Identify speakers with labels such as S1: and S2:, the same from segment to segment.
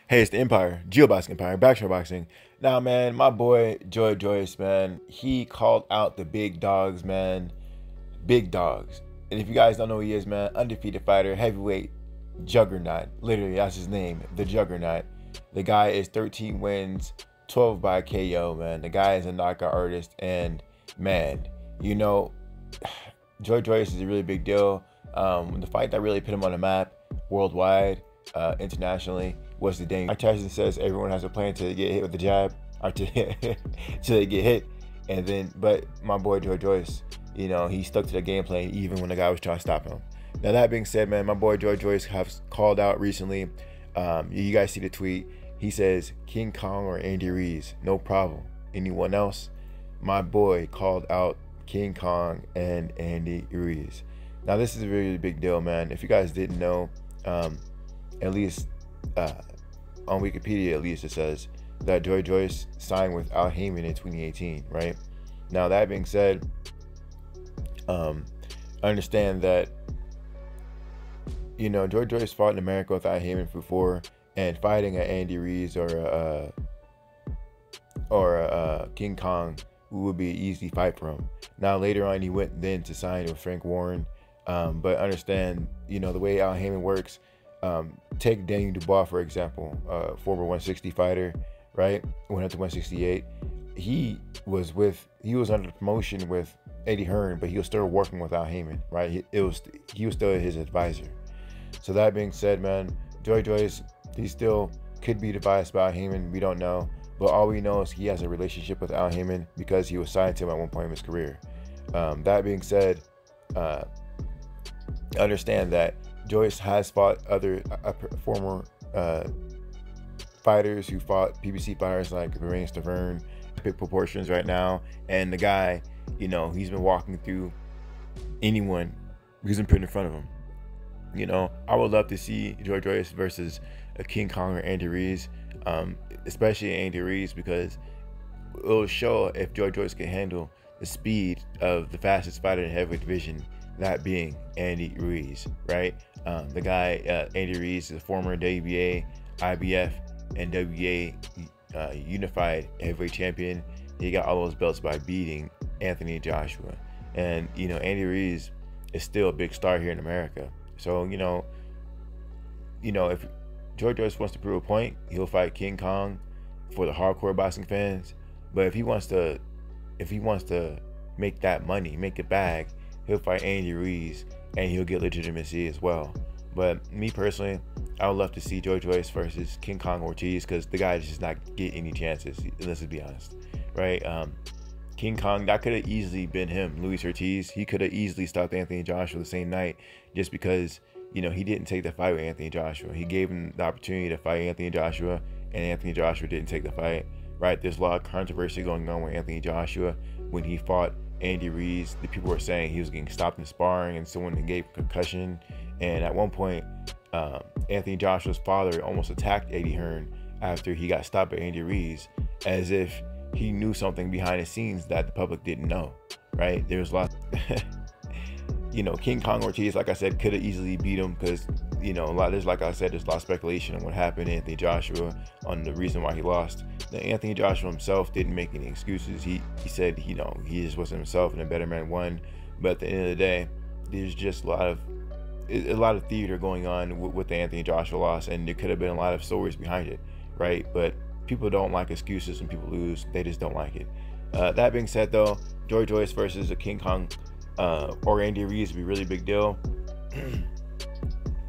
S1: Hey, it's the Empire, Geoboxing Empire, Backshot Boxing. Now, man, my boy Joyce, man, he called out the big dogs, man, big dogs. And if you guys don't know who he is, man, undefeated fighter, heavyweight Juggernaut. Literally, that's his name, the Juggernaut. The guy is 13 wins, 12 by KO, man. The guy is a knockout artist, and man, you know, Joyce is a really big deal. The fight that really put him on the map worldwide, internationally, was the Daniel. Mike Tyson says everyone has a plan to get hit with the jab, or to till they get hit, and then, but my boy Joyce, you know, he stuck to the game plan even when the guy was trying to stop him. Now that being said, man, my boy Joyce has called out recently. You guys see the tweet. He says King Kong or Andy Ruiz, no problem. Anyone else? My boy called out King Kong and Andy Ruiz. Now this is a really big deal, man. If you guys didn't know, at least on Wikipedia, at least it says that Joyce signed with Al Heyman in 2018, right? Now that being said, understand that, you know, Joyce fought in America with Al Heyman before, and fighting an Andy Ruiz or a King Kong would be an easy fight for him. Now later on, he went then to sign with Frank Warren, but understand, you know, the way Al Heyman works. Take Daniel Dubois, for example, former 160 fighter, right? Went up to 168. He was under promotion with Eddie Hearn, but he was still working with Al Heyman, right? He was still his advisor. So that being said, man, Joyce, he still could be advised by Al Heyman. We don't know, but all we know is he has a relationship with Al Heyman because he was signed to him at one point in his career. That being said, understand that Joyce has fought other former fighters who fought PBC fighters like Ruiz, big proportions right now, and the guy, you know, he's been walking through anyone who's been put in front of him. You know, I would love to see Joyce versus a King Kong or Andy Ruiz, especially Andy Ruiz, because it'll show if Joyce can handle the speed of the fastest fighter in the heavyweight division, that being Andy Ruiz, right? The guy, Andy Ruiz, is a former WBA, IBF, and WBA unified heavyweight champion. He got all those belts by beating Anthony Joshua. And, you know, Andy Ruiz is still a big star here in America. So, you know, if Joyce wants to prove a point, he'll fight King Kong for the hardcore boxing fans. But if he wants to make that money, make a bag, he'll fight Andy Ruiz, and he'll get legitimacy as well. But me personally, I would love to see Joyce versus King Kong ORTIZ, because the guy does just not get any chances, let's be honest, right? King Kong, that could have easily been him, Luis Ortiz. He could have easily stopped Anthony Joshua the same night, just because, you know, he didn't take the fight with Anthony Joshua. He gave him the opportunity to fight Anthony Joshua, and Anthony Joshua didn't take the fight, right? There's a lot of controversy going on with Anthony Joshua. When he fought Andy Ruiz, the people were saying he was getting stopped in sparring and someone gave concussion. And at one point, Anthony Joshua's father almost attacked Eddie Hearn after he got stopped by Andy Ruiz, as if he knew something behind the scenes that the public didn't know, right? There's lots, you know, King Kong ORTIZ, like I said, could have easily beat him, because, you know, there's like I said, there's a lot of speculation on what happened to Anthony Joshua, on the reason why he lost. Now, Anthony Joshua himself didn't make any excuses. He said, you know, he just wasn't himself and a better man won. But at the end of the day, there's just a lot of theater going on with the Anthony Joshua loss, and there could have been a lot of stories behind it, right? But people don't like excuses when people lose. They just don't like it. That being said, though, Joyce versus a King Kong or Andy Ruiz would be a really big deal.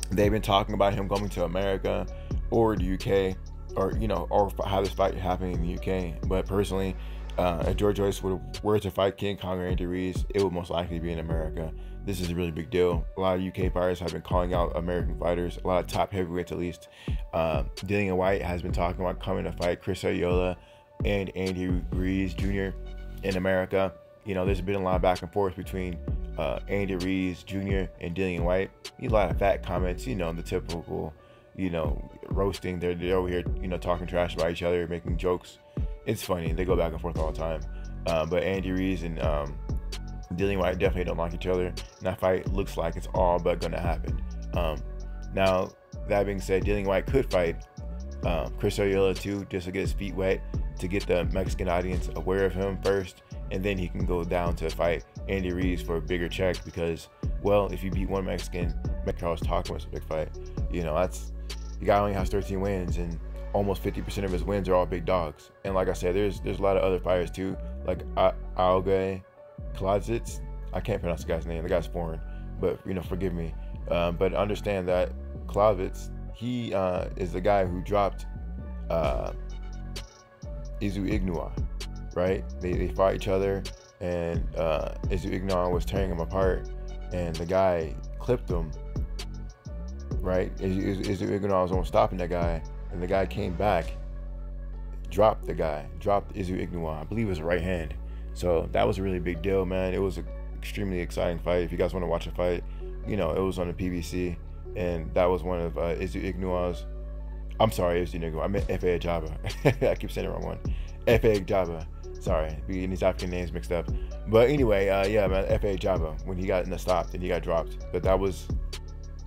S1: They've been talking about him coming to America or the UK, or, you know, or how this fight happening in the UK. But personally, if Joyce were to fight King Kong or Andy Ruiz, it would most likely be in America. This is a really big deal. A lot of UK fighters have been calling out American fighters, a lot of top heavyweights at least. Dillian White has been talking about coming to fight Chris Arreola and Andy Ruiz Jr. in America. You know, there's been a lot of back and forth between Andy Ruiz Jr. and Dillian White. A lot of fat comments, you know, the typical, you know, roasting. They're over here, you know, talking trash about each other, making jokes. It's funny. They go back and forth all the time. But Andy Ruiz and Dillian White definitely don't like each other, and that fight looks like it's all but gonna happen. Now, that being said, Dillian White could fight Chris Arreola too, just to get his feet wet, to get the Mexican audience aware of him first, and then he can go down to fight Andy Ruiz for a bigger check. Because, well, if you beat one Mexican, Charles talking was a big fight. You know, the guy only has 13 wins, and almost 50% of his wins are all big dogs. And like I said, there's a lot of other fighters too, like Auge Kaladzitz. I can't pronounce the guy's name. The guy's foreign, but you know, forgive me. But understand that Kaladzitz, he is the guy who dropped Izu Ignua, right? They fought each other, and Izu Ignua was tearing him apart, and the guy clipped him, right? Izu Ignua was almost stopping that guy, and the guy came back, dropped Izu Ignua. I believe it was a right hand. So that was a really big deal, man. It was an extremely exciting fight. If you guys want to watch a fight, you know, it was on the PBC, and that was one of Izu Ignua's. I'm sorry, Izu Ignua. I meant F.A. Ajaba. I keep saying the wrong one. F.A. Ajaba. Sorry, we getting these African names mixed up. But anyway, yeah, man, F.A. Ajaba, when he got in the stop and he got dropped. But that was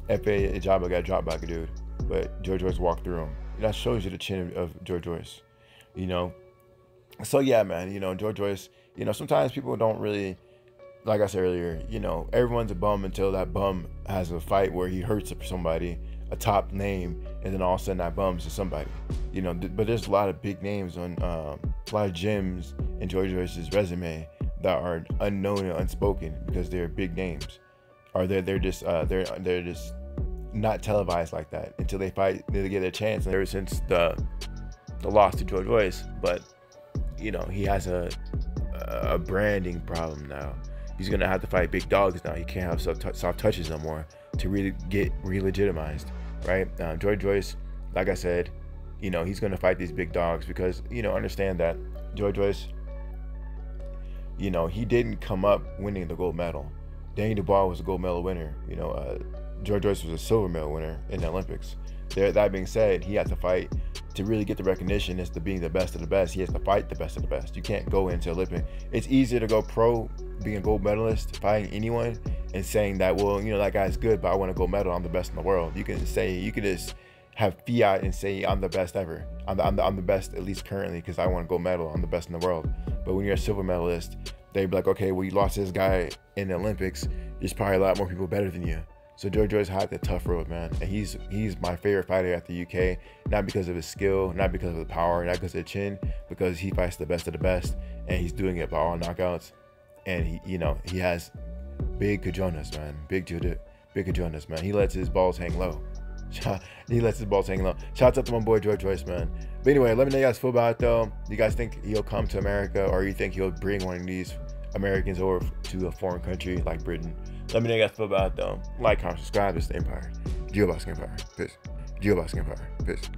S1: F.A. Ajaba got dropped by a dude, but Joe Joyce walked through him. That shows you the chin of Joe Joyce, you know. So yeah, man, you know, Joe Joyce, you know, sometimes people don't really, like I said earlier, you know, everyone's a bum until that bum has a fight where he hurts somebody, a top name, and then all of a sudden that bum's to somebody, you know. But there's a lot of big names on a lot of gems in Joe Joyce's resume that are unknown and unspoken because they're big names, or they're just not televised like that until they fight, they get a chance. And ever since the loss to Joe Joyce, but you know, he has a branding problem now. He's gonna have to fight big dogs now. He can't have soft touches no more to really get re-legitimized, right? Joe Joyce, like I said, you know, he's gonna fight these big dogs because, you know, understand that Joe Joyce, you know, he didn't come up winning the gold medal. Danny Dubois was a gold medal winner. You know, Joe Joyce was a silver medal winner in the Olympics. That being said, he had to fight to really get the recognition as to being the best of the best. He has to fight the best of the best. You can't go into Olympic. It's easier to go pro, being a gold medalist, fighting anyone, and saying that, well, you know, that guy's good, but I want a gold medal. I'm the best in the world. You can just have fiat and say, I'm the best ever. I'm the best, at least currently, because I want a gold medal. I'm the best in the world. But when you're a silver medalist, they'd be like, okay, well, you lost this guy in the Olympics. There's probably a lot more people better than you. So Joe Joyce had the tough road, man. And he's my favorite fighter at the UK, not because of his skill, not because of the power, not because of the chin, because he fights the best of the best, and he's doing it by all knockouts. And he, you know, he has big cojones, man. Big cojones, man. He lets his balls hang low. He lets his balls hang low. Shouts out to my boy Joe Joyce, man. But anyway, let me know you guys feel about it though. Do you guys think he'll come to America, or you think he'll bring one of these Americans over to a foreign country like Britain? Let me know you guys feel about it though. Like, comment, subscribe. It's the Empire. Geoboxing Empire. Peace. Geoboxing Empire. Peace.